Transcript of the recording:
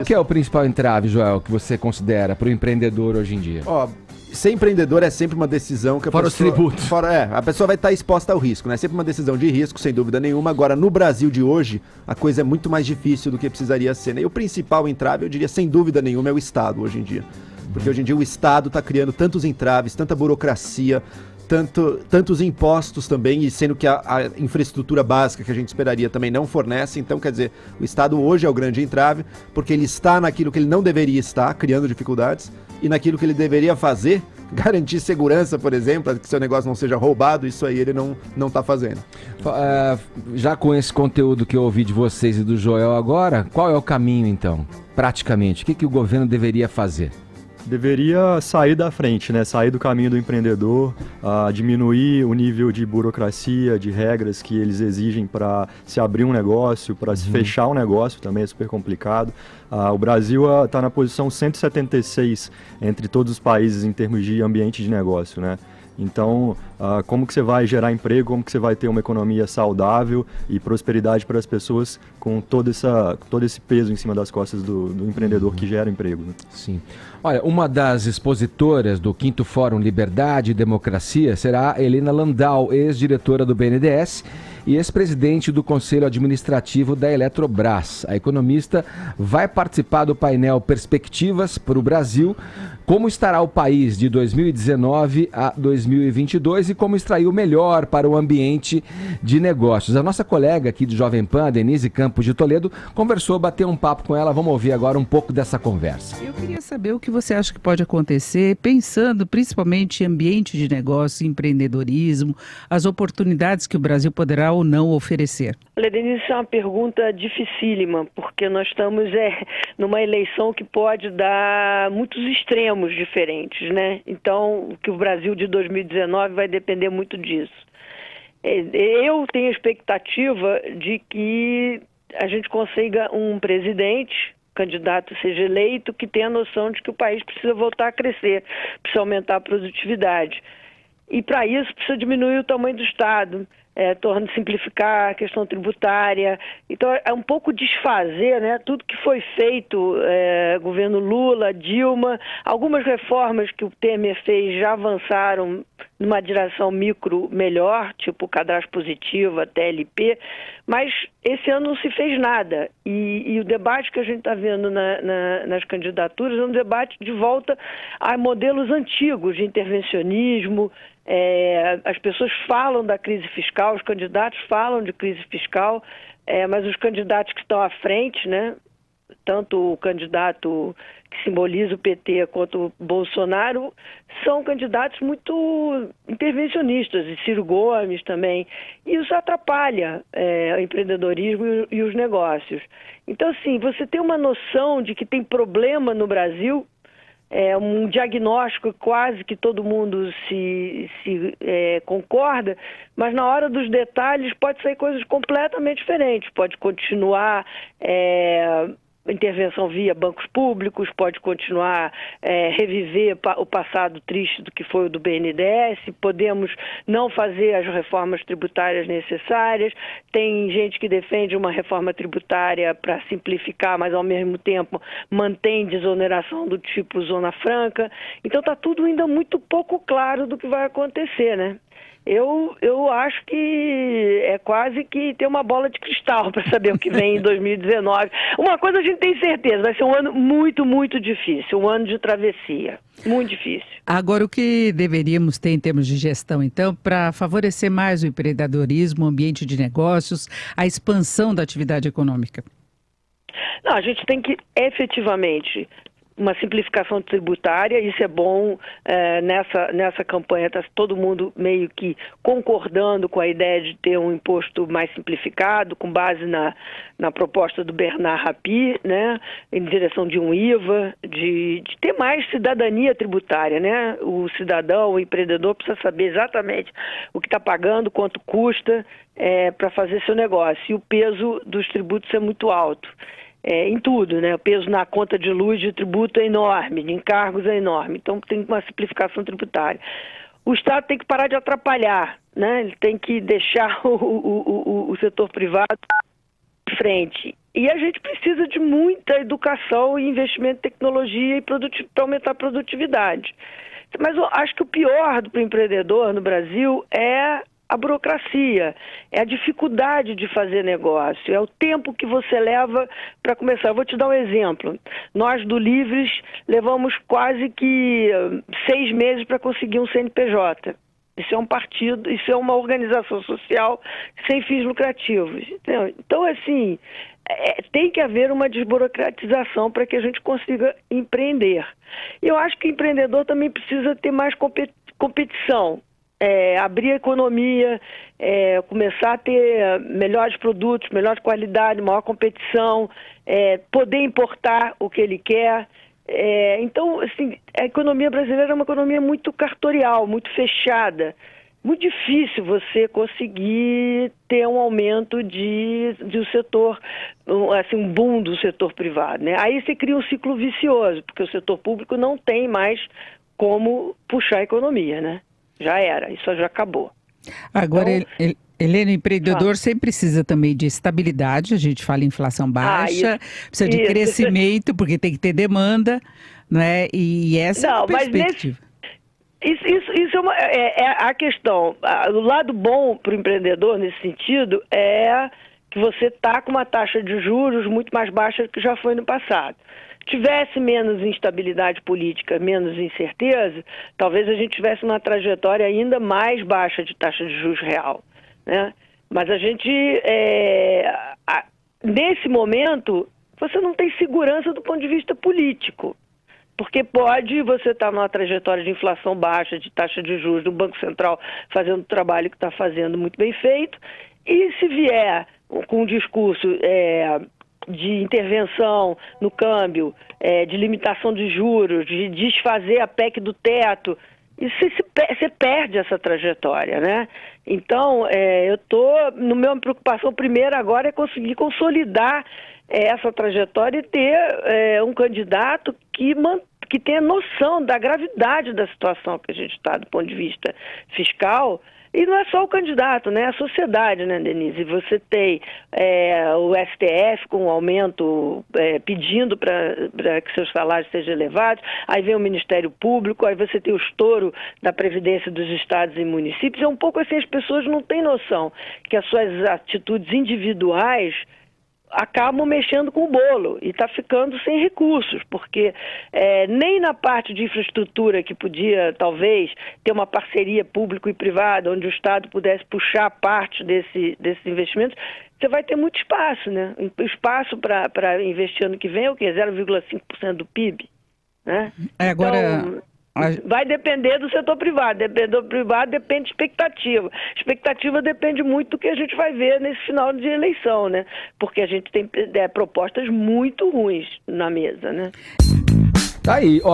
O que é o principal entrave, Joel, que você considera para o empreendedor hoje em dia? Ser empreendedor é sempre uma decisão que Fora os tributos. A pessoa vai estar exposta ao risco, né? É sempre uma decisão de risco, sem dúvida nenhuma. Agora, no Brasil de hoje, a coisa é muito mais difícil do que precisaria ser, né? E o principal entrave, eu diria, sem dúvida nenhuma, é o Estado hoje em dia. Porque hoje em dia o Estado está criando tantos entraves, tanta burocracia, tantos impostos também, e sendo que a infraestrutura básica que a gente esperaria também não fornece. Então, quer dizer, o Estado hoje é o grande entrave, porque ele está naquilo que ele não deveria estar, criando dificuldades, e naquilo que ele deveria fazer, garantir segurança, por exemplo, que seu negócio não seja roubado, isso aí ele não está fazendo. Já com esse conteúdo que eu ouvi de vocês e do Joel agora, qual é o caminho então, praticamente? O que o governo deveria fazer? Deveria sair da frente, né? Sair do caminho do empreendedor, diminuir o nível de burocracia, de regras que eles exigem para se abrir um negócio, para se fechar um negócio, também é super complicado. O Brasil está na posição 176 entre todos os países em termos de ambiente de negócio, né? Então, como que você vai gerar emprego, como que você vai ter uma economia saudável e prosperidade para as pessoas com todo esse peso em cima das costas do empreendedor que gera emprego, né? Sim. Olha, uma das expositoras do 5º Fórum Liberdade e Democracia será Helena Landau, ex-diretora do BNDES e ex-presidente do Conselho Administrativo da Eletrobras. A economista vai participar do painel Perspectivas para o Brasil, como estará o país de 2019 a 2022 e como extrair o melhor para o ambiente de negócios. A nossa colega aqui de Jovem Pan, Denise Campos de Toledo, conversou, bateu um papo com ela. Vamos ouvir agora um pouco dessa conversa. Eu queria saber o que você acha que pode acontecer, pensando principalmente em ambiente de negócio, empreendedorismo, as oportunidades que o Brasil poderá ou não oferecer. Olha, Denise, isso é uma pergunta dificílima, porque nós estamos numa eleição que pode dar muitos extremos diferentes, né? Então, que o Brasil de 2019 vai depender muito disso. Eu tenho a expectativa de que a gente consiga um presidente, candidato seja eleito, que tenha a noção de que o país precisa voltar a crescer, precisa aumentar a produtividade. E para isso precisa diminuir o tamanho do Estado, simplificar a questão tributária. Então é um pouco desfazer, né, tudo que foi feito, governo Lula, Dilma, algumas reformas que o Temer fez já avançaram numa direção micro melhor, tipo cadastro positivo, a TLP, mas esse ano não se fez nada. E o debate que a gente está vendo nas candidaturas é um debate de volta a modelos antigos de intervencionismo. As pessoas falam da crise fiscal, os candidatos falam de crise fiscal, mas os candidatos que estão à frente, né, tanto o candidato que simboliza o PT quanto o Bolsonaro, são candidatos muito intervencionistas, e Ciro Gomes também. E isso atrapalha o empreendedorismo e os negócios. Então, assim, você tem uma noção de que tem problema no Brasil, um diagnóstico quase que todo mundo se concorda, mas na hora dos detalhes pode sair coisas completamente diferentes. Pode continuar intervenção via bancos públicos, pode continuar reviver o passado triste do que foi o do BNDES, podemos não fazer as reformas tributárias necessárias. Tem gente que defende uma reforma tributária para simplificar, mas ao mesmo tempo mantém desoneração do tipo Zona Franca. Então está tudo ainda muito pouco claro do que vai acontecer, né? Eu acho que é quase que ter uma bola de cristal para saber o que vem em 2019. Uma coisa a gente tem certeza, vai ser um ano muito, muito difícil, um ano de travessia, muito difícil. Agora, o que deveríamos ter em termos de gestão, então, para favorecer mais o empreendedorismo, o ambiente de negócios, a expansão da atividade econômica? Não, a gente tem que efetivamente uma simplificação tributária, isso é bom. Nessa campanha está todo mundo meio que concordando com a ideia de ter um imposto mais simplificado, com base na proposta do Bernard Rapie, né, em direção de um IVA, de ter mais cidadania tributária, né? O cidadão, o empreendedor precisa saber exatamente o que está pagando, quanto custa para fazer seu negócio, e o peso dos tributos é muito alto. Em tudo, né? O peso na conta de luz de tributo é enorme, de encargos é enorme, então tem uma simplificação tributária. O Estado tem que parar de atrapalhar, né? Ele tem que deixar o setor privado de frente E a gente precisa de muita educação e investimento em tecnologia para aumentar a produtividade. Mas eu acho que o pior para o empreendedor no Brasil é a burocracia, é a dificuldade de fazer negócio, é o tempo que você leva para começar. Eu vou te dar um exemplo. Nós do Livres levamos quase que 6 meses para conseguir um CNPJ. Isso é um partido, isso é uma organização social sem fins lucrativos. Entendeu? Então, assim, tem que haver uma desburocratização para que a gente consiga empreender. E eu acho que o empreendedor também precisa ter mais competição. Abrir a economia, começar a ter melhores produtos, melhor qualidade, maior competição, poder importar o que ele quer. Então, assim, a economia brasileira é uma economia muito cartorial, muito fechada. Muito difícil você conseguir ter um aumento de um setor, assim, um boom do setor privado, né? Aí você cria um ciclo vicioso, porque o setor público não tem mais como puxar a economia, né? Já era, isso já acabou. Agora, Então, Helena, o empreendedor sempre precisa também de estabilidade, a gente fala em inflação baixa, precisa de crescimento, porque tem que ter demanda, não é? E essa é a perspectiva. Isso é a questão. O lado bom para o empreendedor nesse sentido é que você está com uma taxa de juros muito mais baixa do que já foi no passado. Tivesse menos instabilidade política, menos incerteza, talvez a gente tivesse uma trajetória ainda mais baixa de taxa de juros real, né? Mas a gente, nesse momento, você não tem segurança do ponto de vista político, porque pode você estar numa trajetória de inflação baixa, de taxa de juros, do Banco Central fazendo o trabalho que está fazendo muito bem feito, e se vier com um discurso de intervenção no câmbio, de limitação de juros, de desfazer a PEC do teto, e você perde essa trajetória, né? Então, minha preocupação primeira agora é conseguir consolidar essa trajetória e ter um candidato que tenha noção da gravidade da situação que a gente está do ponto de vista fiscal. E não é só o candidato, né? É a sociedade, né, Denise? Você tem o STF com um aumento, pedindo para que seus salários sejam elevados, aí vem o Ministério Público, aí você tem o estouro da Previdência dos estados e municípios. É um pouco assim, as pessoas não têm noção que as suas atitudes individuais acabam mexendo com o bolo e está ficando sem recursos, porque nem na parte de infraestrutura que podia, talvez, ter uma parceria público e privada, onde o Estado pudesse puxar parte desses investimentos, você vai ter muito espaço, né? O espaço para investir ano que vem é o quê? 0,5% do PIB, né? Agora... Vai depender do setor privado. Depende do privado, depende de expectativa. Expectativa depende muito do que a gente vai ver nesse final de eleição, né? Porque a gente tem propostas muito ruins na mesa, né? Tá aí, ó.